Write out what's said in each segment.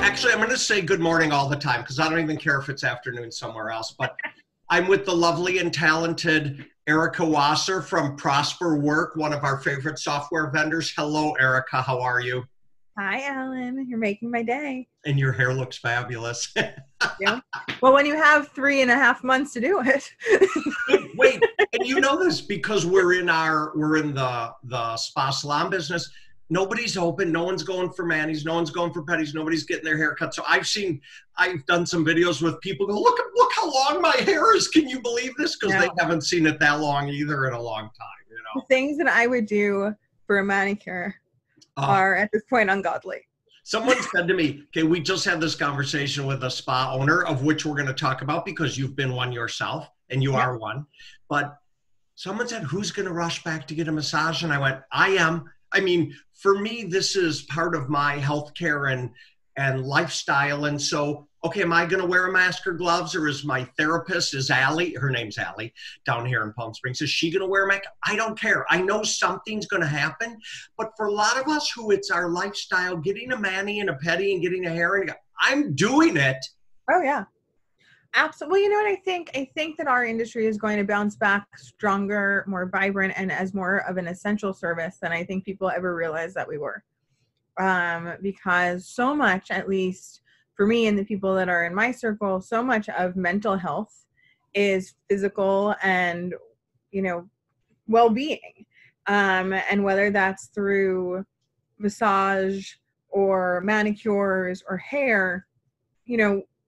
Actually, I'm going to say good morning all the time because I don't even care if it's afternoon somewhere else. But I'm with the lovely and talented Erika Wasser from Prospr At Work, one of our favorite software vendors. Hello, Erika. How are you? Hi, Allan. You're making my day. And your hair looks fabulous. Yeah. Well, when you have 3.5 months to do it. Wait, and you know this because we're in the spa salon business. Nobody's open. No one's going for manis. No one's going for pedis. Nobody's getting their hair cut. So I've done some videos with people go, look how long my hair is. Can you believe this? Because they haven't seen it that long either in a long time. You know, the things that I would do for a manicure are at this point ungodly. Someone said to me, okay, we just had this conversation with a spa owner, of which we're going to talk about because you've been one yourself and you are one. But someone said, who's going to rush back to get a massage? And I went, I am. I mean, for me, this is part of my healthcare and lifestyle. And so, okay, am I going to wear a mask or gloves, or is my therapist, is Allie, her name's Allie, down here in Palm Springs, is she going to wear a mask? I don't care. I know something's going to happen. But for a lot of us who it's our lifestyle, getting a mani and a pedi and getting a hair, and I'm doing it. Oh, yeah. Absolutely. Well, you know what I think? I think that our industry is going to bounce back stronger, more vibrant, and as more of an essential service than I think people ever realized that we were. Because so much, at least for me and the people that are in my circle, so much of mental health is physical and, well-being. And whether that's through massage or manicures or hair,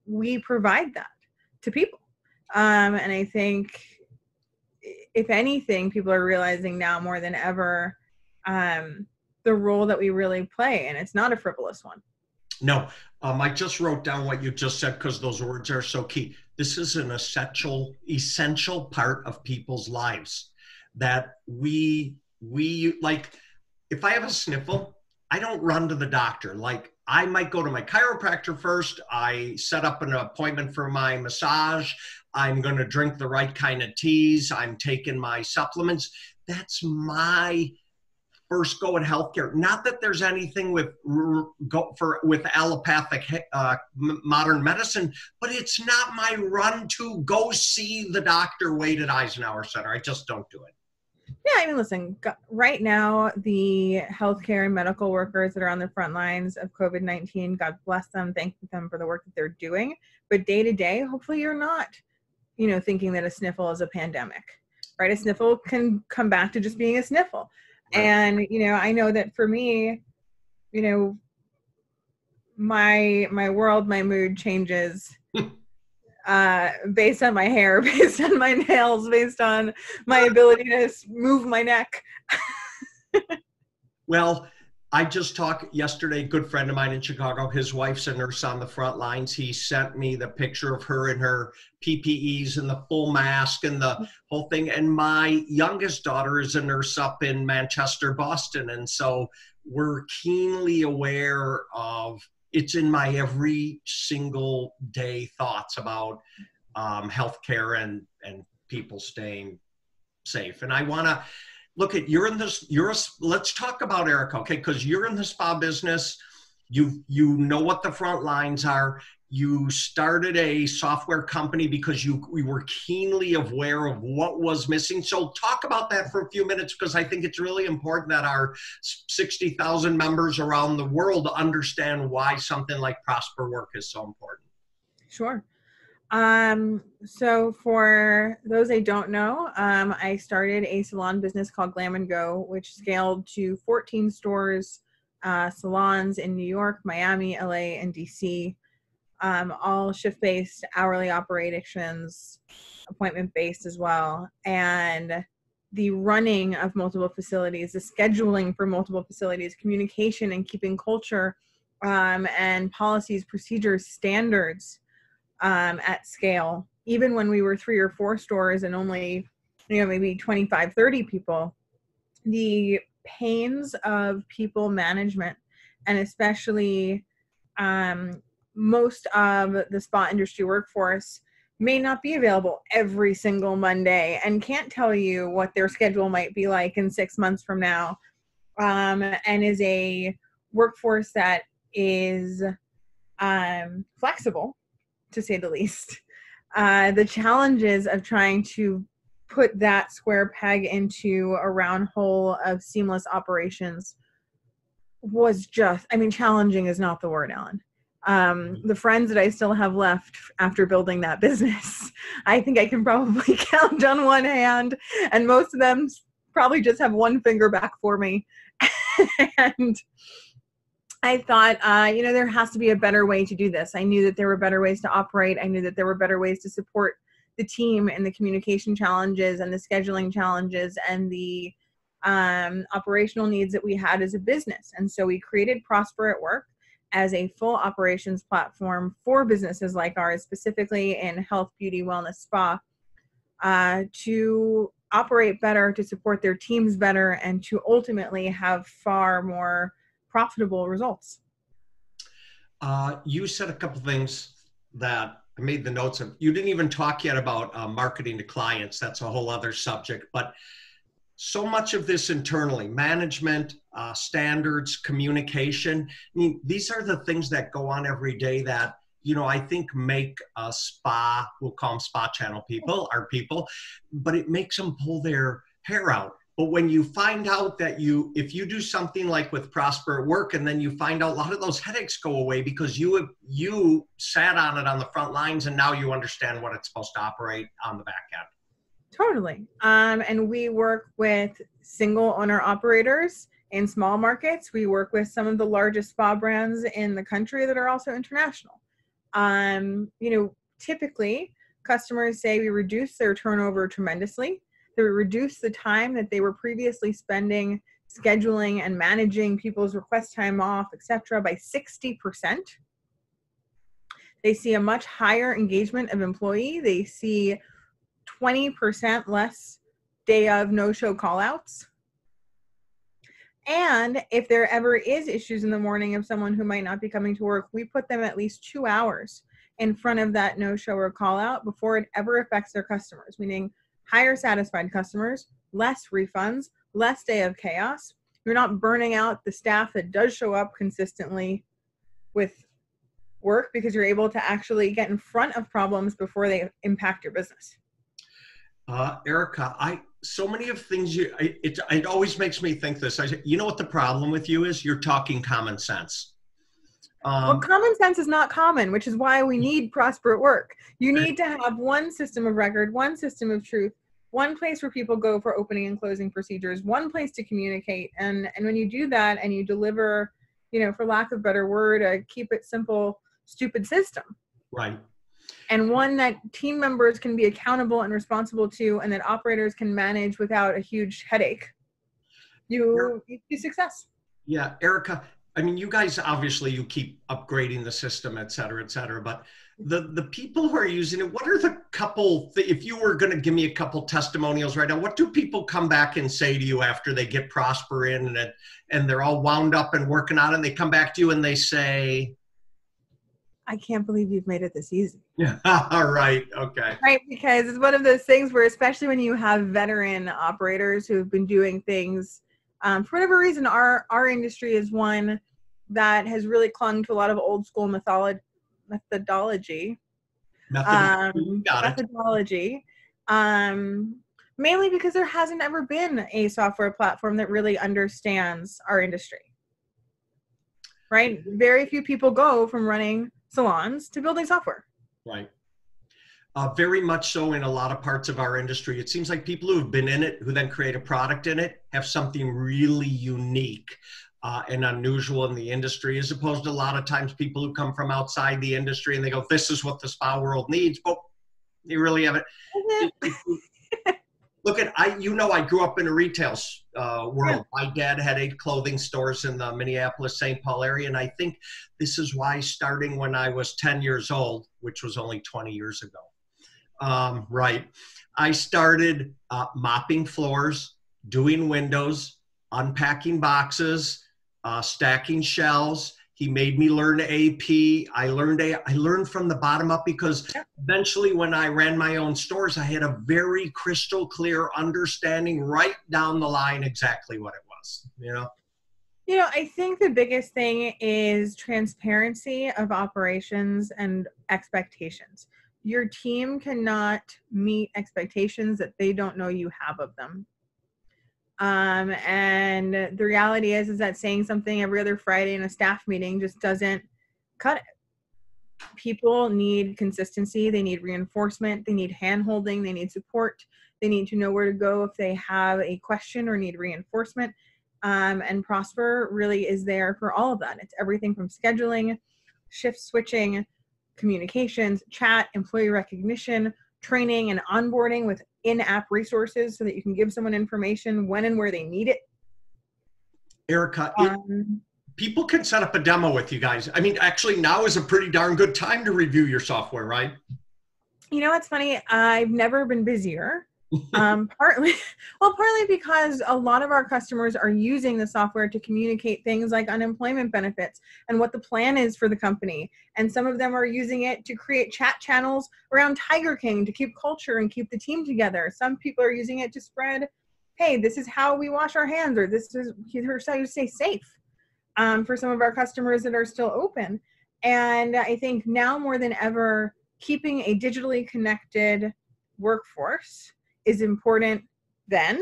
we provide that to people. And I think, if anything, people are realizing now more than ever the role that we really play, and it's not a frivolous one. No, I just wrote down what you just said because those words are so key. This is an essential part of people's lives that we like. If I have a sniffle, I don't run to the doctor. Like, I might go to my chiropractor first. I set up an appointment for my massage. I'm going to drink the right kind of teas. I'm taking my supplements. That's my first go at healthcare. Not that there's anything with allopathic modern medicine, but it's not my run to go see the doctor wait at Eisenhower Center. I just don't do it. Yeah, I mean, listen, right now, the healthcare and medical workers that are on the front lines of COVID-19, God bless them, thank them for the work that they're doing. But day to day, hopefully you're not, thinking that a sniffle is a pandemic, right? A sniffle can come back to just being a sniffle. Right. And, I know that for me, my world, my mood changes based on my hair, based on my nails, based on my ability to move my neck. Well, I just talked yesterday, a good friend of mine in Chicago, his wife's a nurse on the front lines. He sent me the picture of her in her PPEs and the full mask and the whole thing. And my youngest daughter is a nurse up in Manchester, Boston. And so we're keenly aware of, it's in my every single day thoughts about healthcare and people staying safe. And I want to look at, let's talk about Erika, okay? Because you're in the spa business. You know what the front lines are. You started a software company because we were keenly aware of what was missing. So talk about that for a few minutes, because I think it's really important that our 60,000 members around the world understand why something like Prospr At Work is so important. Sure. So for those I don't know, I started a salon business called Glam & Go, which scaled to 14 stores, salons in New York, Miami, LA, and DC. All shift-based, hourly operations, appointment-based as well. And the running of multiple facilities, the scheduling for multiple facilities, communication and keeping culture, and policies, procedures, standards at scale. Even when we were 3 or 4 stores and only, maybe 25, 30 people, the pains of people management, and especially most of the spa industry workforce may not be available every single Monday and can't tell you what their schedule might be like in 6 months from now, and is a workforce that is flexible, to say the least. The challenges of trying to put that square peg into a round hole of seamless operations was just, I mean, challenging is not the word, Allan. The friends that I still have left after building that business, I think I can probably count on one hand, and most of them probably just have one finger back for me. And I thought, there has to be a better way to do this. I knew that there were better ways to operate. I knew that there were better ways to support the team and the communication challenges and the scheduling challenges and the operational needs that we had as a business. And so we created Prospr At Work as a full operations platform for businesses like ours, specifically in health, beauty, wellness, spa, to operate better, to support their teams better, and to ultimately have far more profitable results. You said a couple things that I made the notes of. You didn't even talk yet about marketing to clients. That's a whole other subject. But so much of this internally, management, standards, communication. I mean, these are the things that go on every day that, I think make a spa, we'll call them spa channel people, our people, but it makes them pull their hair out. But when you find out that if you do something like with Prospr At Work, and then you find out a lot of those headaches go away because you sat on it on the front lines, and now you understand what it's supposed to operate on the back end. Totally. And we work with single owner operators in small markets. We work with some of the largest spa brands in the country that are also international. Typically customers say we reduce their turnover tremendously. They reduce the time that they were previously spending scheduling and managing people's request time off, etc., by 60%. They see a much higher engagement of employee. They see 20% less day of no-show call-outs. And if there ever is issues in the morning of someone who might not be coming to work, we put them at least 2 hours in front of that no-show or call-out before it ever affects their customers, meaning higher satisfied customers, less refunds, less day of chaos. You're not burning out the staff that does show up consistently with work because you're able to actually get in front of problems before they impact your business. Erika, so many of things it always makes me think this. You know what the problem with you is? You're talking common sense. Well, common sense is not common, which is why we need Prospr At Work. You need to have one system of record, one system of truth, one place where people go for opening and closing procedures, one place to communicate. And when you do that and you deliver, for lack of a better word, a keep it simple, stupid system. Right. And one that team members can be accountable and responsible to, and that operators can manage without a huge headache, you see success. Yeah, Erika, I mean, you guys, obviously you keep upgrading the system, et cetera, but the people who are using it, what are the couple, if you were going to give me a couple testimonials right now, what do people come back and say to you after they get Prospr in and they're all wound up and working on it, and they come back to you and they say, I can't believe you've made it this easy. Yeah. All right. Okay. Right. Because it's one of those things where, especially when you have veteran operators who have been doing things, for whatever reason, our industry is one that has really clung to a lot of old school methodology. Mainly because there hasn't ever been a software platform that really understands our industry. Right. Very few people go from running salons to building software. Right. Very much so in a lot of parts of our industry. It seems like people who have been in it, who then create a product in it, have something really unique and unusual in the industry, as opposed to a lot of times people who come from outside the industry and they go, this is what the spa world needs, but they really haven't. Look at, I grew up in a retail world. Yeah. My dad had 8 clothing stores in the Minneapolis, St. Paul area. And I think this is why, starting when I was 10 years old, which was only 20 years ago, I started mopping floors, doing windows, unpacking boxes, stacking shelves. He made me learn AP. I learned from the bottom up, because eventually when I ran my own stores, I had a very crystal clear understanding right down the line exactly what it was, I think the biggest thing is transparency of operations and expectations. Your team cannot meet expectations that they don't know you have of them. And the reality is that saying something every other Friday in a staff meeting just doesn't cut it. People need consistency. They need reinforcement. They need hand-holding. They need support. They need to know where to go if they have a question or need reinforcement. And Prospr really is there for all of that. It's everything from scheduling, shift switching, communications, chat, employee recognition, training, and onboarding with in-app resources so that you can give someone information when and where they need it. Erika, people can set up a demo with you guys. I mean, actually now is a pretty darn good time to review your software, right? It's funny. I've never been busier. Partly because a lot of our customers are using the software to communicate things like unemployment benefits and what the plan is for the company. And some of them are using it to create chat channels around Tiger King to keep culture and keep the team together. Some people are using it to spread, hey, this is how we wash our hands, or here's how you stay safe, for some of our customers that are still open. And I think now more than ever, keeping a digitally connected workforce is important then.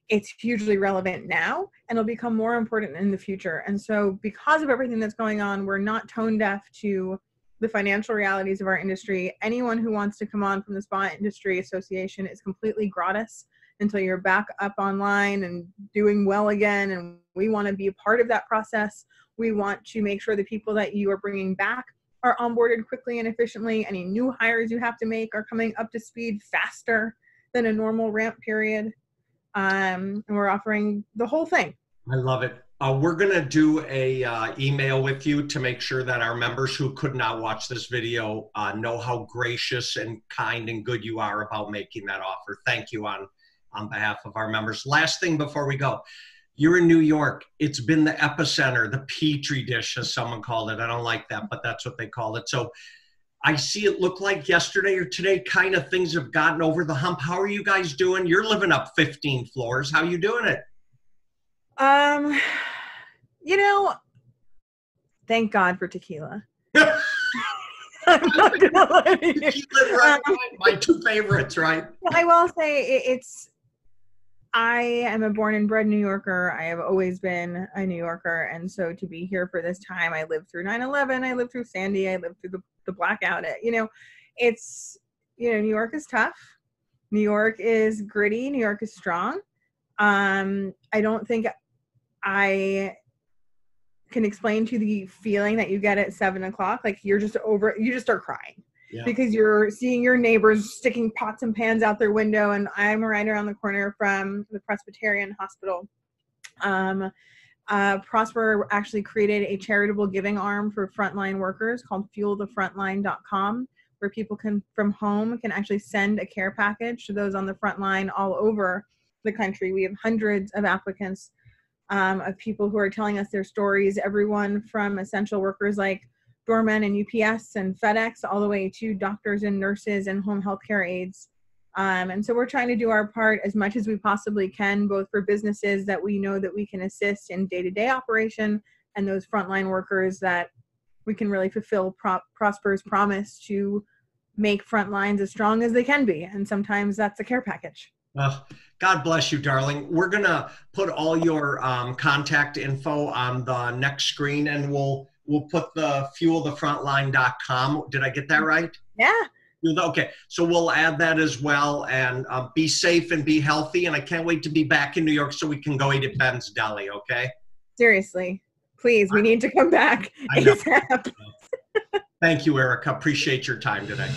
It's hugely relevant now, and it'll become more important in the future. And so because of everything that's going on, we're not tone deaf to the financial realities of our industry. Anyone who wants to come on from the Spa Industry Association is completely gratis until you're back up online and doing well again. And we want to be a part of that process. We want to make sure the people that you are bringing back are onboarded quickly and efficiently. Any new hires you have to make are coming up to speed faster than a normal ramp period. And we're offering the whole thing. I love it. We're going to do a email with you to make sure that our members who could not watch this video know how gracious and kind and good you are about making that offer. Thank you on behalf of our members. Last thing before we go. You're in New York. It's been the epicenter, the petri dish, as someone called it. I don't like that, but that's what they called it. So I see it look like yesterday or today kind of things have gotten over the hump. How are you guys doing? You're living up 15 floors. How are you doing it? Thank God for tequila. I'm not gonna lie to you. Tequila, right? My two favorites, right? I will say I am a born and bred New Yorker. I have always been a New Yorker. And so to be here for this time, I lived through 9/11, I lived through Sandy, I lived through the blackout. New York is tough. New York is gritty. New York is strong. I don't think I can explain to the feeling that you get at 7 o'clock. Like you just start crying. Yeah. Because you're seeing your neighbors sticking pots and pans out their window, and I'm right around the corner from the Presbyterian Hospital. Prospr actually created a charitable giving arm for frontline workers called fuelthefrontline.com, where people from home can actually send a care package to those on the front line all over the country. We have hundreds of applicants, of people who are telling us their stories, everyone from essential workers like doormen and UPS and FedEx, all the way to doctors and nurses and home healthcare aides. And so we're trying to do our part as much as we possibly can, both for businesses that we know that we can assist in day-to-day operation and those frontline workers that we can really fulfill Prospr's promise to make front lines as strong as they can be. And sometimes that's a care package. God bless you, darling. We're going to put all your contact info on the next screen, and we'll put the fuelthefrontline.com. Did I get that right? Yeah. Okay. So we'll add that as well, and be safe and be healthy. And I can't wait to be back in New York so we can go eat at Ben's Deli. Okay. Seriously, please. We need to come back ASAP. Thank you, Erika. Appreciate your time today.